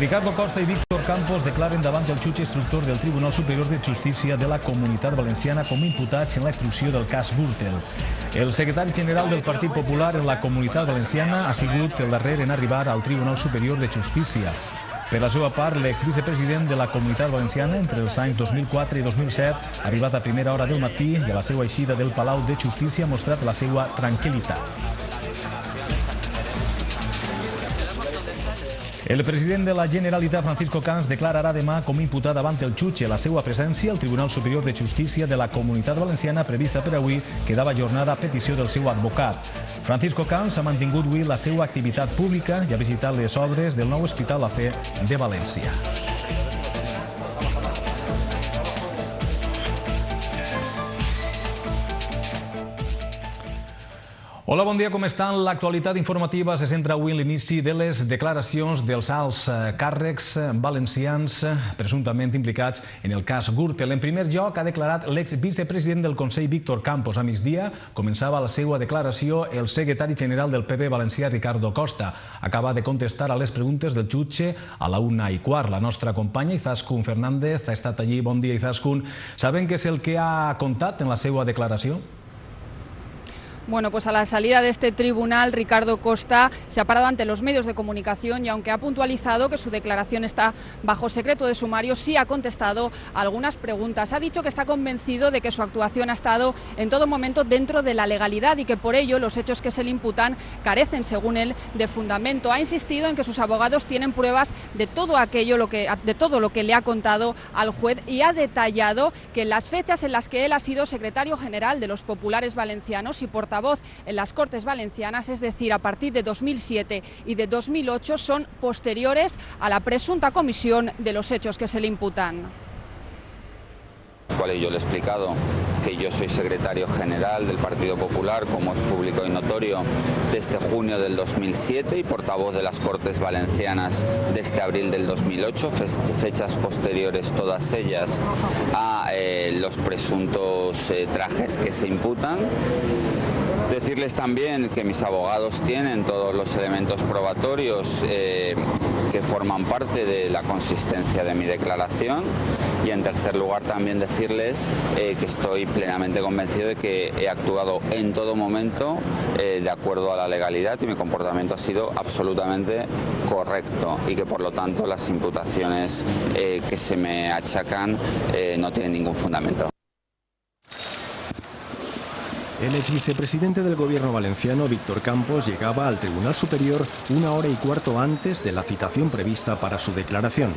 Ricardo Costa i Víctor Campos declaren davant el jutge instructor del Tribunal Superior de Justícia de la Comunitat Valenciana com imputats en la instrucció del cas Gürtel. El secretari general del Partit Popular en la Comunitat Valenciana ha sigut el darrer en arribar al Tribunal Superior de Justícia. Per la seva part, l'exvicepresident de la Comunitat Valenciana entre els anys 2004 i 2007 ha arribat a primera hora del matí i a la seva eixida del Palau de Justícia ha mostrat la seva tranquil·litat. El president de la Generalitat, Francisco Camps, declararà demà com imputat davant el jutge. La seva presència al Tribunal Superior de Justícia de la Comunitat Valenciana, prevista per avui, quedava ajornada a petició del seu advocat. Francisco Camps ha mantingut avui la seva activitat pública i ha visitat les obres del nou Hospital La Fe de València. Hola, bon dia, com estan? L'actualitat informativa se centra avui en l'inici de les declaracions dels alts càrrecs valencians presumptament implicats en el cas Gürtel. En primer lloc, ha declarat l'exvicepresident del Consell, Víctor Campos. A migdia començava la seva declaració el secretari general del PP valencià, Ricardo Costa. Acaba de contestar a les preguntes del jutge a la 1:15. La nostra companya, Izaskun Fernández, ha estat allí. Bon dia, Izaskun. Saben què és el que ha contat en la seva declaració? Bueno, pues a la salida de este tribunal, Ricardo Costa se ha parado ante los medios de comunicación y aunque ha puntualizado que su declaración está bajo secreto de sumario, sí ha contestado algunas preguntas. Ha dicho que está convencido de que su actuación ha estado en todo momento dentro de la legalidad y que por ello los hechos que se le imputan carecen, según él, de fundamento. Ha insistido en que sus abogados tienen pruebas de todo lo que le ha contado al juez y ha detallado que las fechas en las que él ha sido secretario general de los populares valencianos y portavoz en las Cortes Valencianas, es decir, a partir de 2007 y de 2008, son posteriores a la presunta comisión de los hechos que se le imputan. Yo le he explicado que yo soy secretario general del Partido Popular, como es público y notorio, desde junio del 2007 y portavoz de las Cortes Valencianas desde abril del 2008, fechas posteriores todas ellas a los presuntos trajes que se imputan. Decirles también que mis abogados tienen todos los elementos probatorios que forman parte de la consistencia de mi declaración y en tercer lugar también decirles que estoy plenamente convencido de que he actuado en todo momento de acuerdo a la legalidad y mi comportamiento ha sido absolutamente correcto y que por lo tanto las imputaciones que se me achacan no tienen ningún fundamento. El exvicepresidente del Gobierno valenciano, Víctor Campos, llegaba al Tribunal Superior 1:15 antes de la citación prevista para su declaración.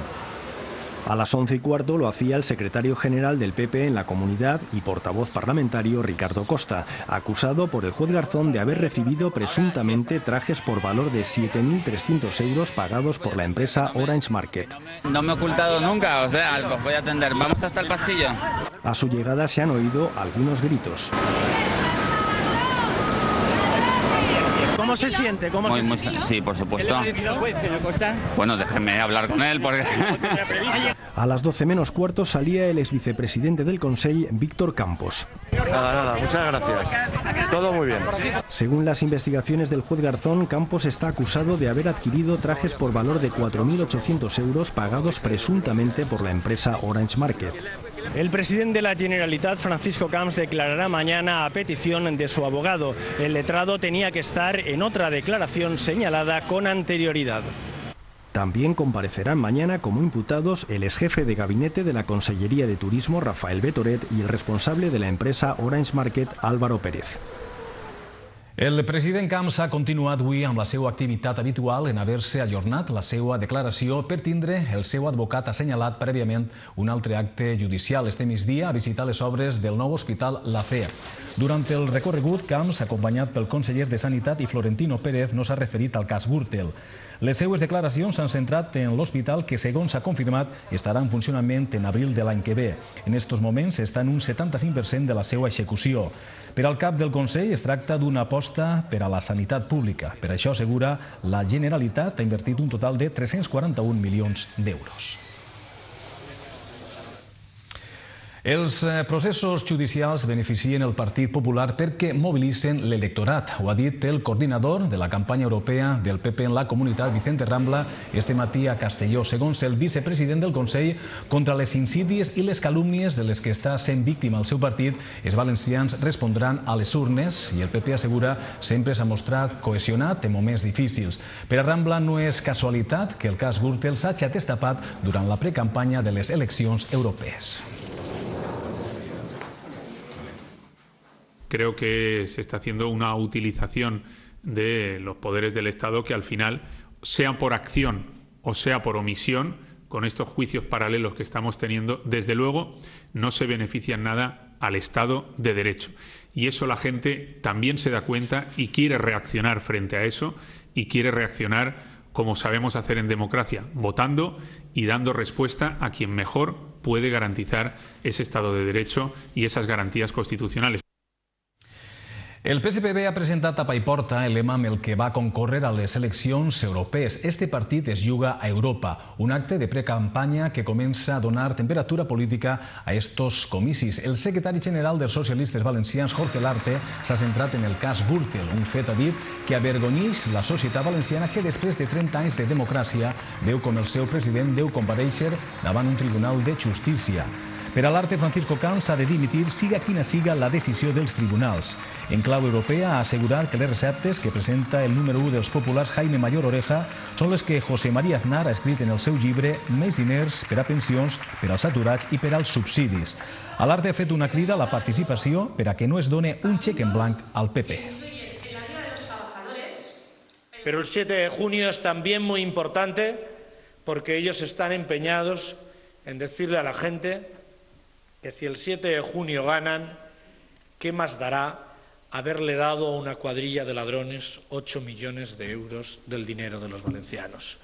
A las 11:15 lo hacía el secretario general del PP en la comunidad y portavoz parlamentario, Ricardo Costa, acusado por el juez Garzón de haber recibido presuntamente trajes por valor de 7.300 euros pagados por la empresa Orange Market. No me he ocultado nunca, o sea, los voy a atender. Vamos hasta el pasillo. A su llegada se han oído algunos gritos. ¿Cómo se siente? Sí, por supuesto. Bueno, déjeme hablar con él porque... A las 12:15 salía el exvicepresidente del Consell, Víctor Campos. Nada, muchas gracias. Todo muy bien. Según las investigaciones del juez Garzón, Campos está acusado de haber adquirido trajes por valor de 4.800 euros pagados presuntamente por la empresa Orange Market. El presidente de la Generalitat, Francisco Camps, declarará mañana a petición de su abogado. El letrado tenía que estar en otra declaración señalada con anterioridad. También comparecerán mañana como imputados el exjefe de gabinete de la Consellería de Turismo, Rafael Betoret, y el responsable de la empresa Orange Market, Álvaro Pérez. El president Camps ha continuat avui amb la seva activitat habitual en haver-se ajornat la seva declaració per tindre el seu advocat assenyalat prèviament un altre acte judicial. Este migdia ha visitat les obres del nou Hospital La Fe. Durant el recorregut, Camps, acompanyat pel conseller de Sanitat i Florentino Pérez, no s'ha referit al cas Gürtel. Les seues declaracions s'han centrat en l'hospital que, segons s'ha confirmat, estarà en funcionament en abril de l'any que ve. En estos moments està en un 75% de la seva execució. Per al cap del Consell es tracta d'una aposta per a la sanitat pública. Per això, assegura, la Generalitat ha invertit un total de 341 milions d'euros. Els processos judicials beneficien el Partit Popular perquè mobilitzen l'electorat. Ho ha dit el coordinador de la campanya europea del PP en la comunitat, Vicente Rambla, este matí a Castelló. Segons el vicepresident del Consell, contra les insídies i les calúmnies de les que està sent víctima el seu partit, els valencians respondran a les urnes i el PP assegura sempre s'ha mostrat cohesionat en moments difícils. Per a Rambla no és casualitat que el cas Gürtel s'hagi destapat durant la precampanya de les eleccions europees. Creo que se está haciendo una utilización de los poderes del Estado que al final, sea por acción o sea por omisión, con estos juicios paralelos que estamos teniendo, desde luego no se beneficia en nada al Estado de Derecho. Y eso la gente también se da cuenta y quiere reaccionar frente a eso y quiere reaccionar como sabemos hacer en democracia, votando y dando respuesta a quien mejor puede garantizar ese Estado de Derecho y esas garantías constitucionales. El PSPB ha presentat a Paiporta el lema amb el que va concórrer a les eleccions europees. Este partit es juga a Europa, un acte de precampanya que comença a donar temperatura política a estos comicis. El secretari general dels socialistes valencians, Jorge Larte, s'ha centrat en el cas Gürtel, un fet, ha dit, que avergonyeix la societat valenciana que després de 30 anys de democràcia veu com el seu president deu comparèixer davant un tribunal de justícia. Per a l'Arte, Francisco Camps ha de dimitir siga quina siga la decisió dels tribunals. En clau europea ha assegurat que les receptes que presenta el número 1 dels populars, Jaime Mayor Oreja, són les que José María Aznar ha escrit en el seu llibre Més diners per a pensions, per als aturats i per als subsidis. A l'Arte ha fet una crida a la participació per a que no es done un cheque en blanc al PP. Pero el 7 de junio es también muy importante porque ellos están empeñados en decirle a la gente que si el 7 de junio ganan, ¿qué más dará haberle dado a una cuadrilla de ladrones 8 millones de euros del dinero de los valencianos?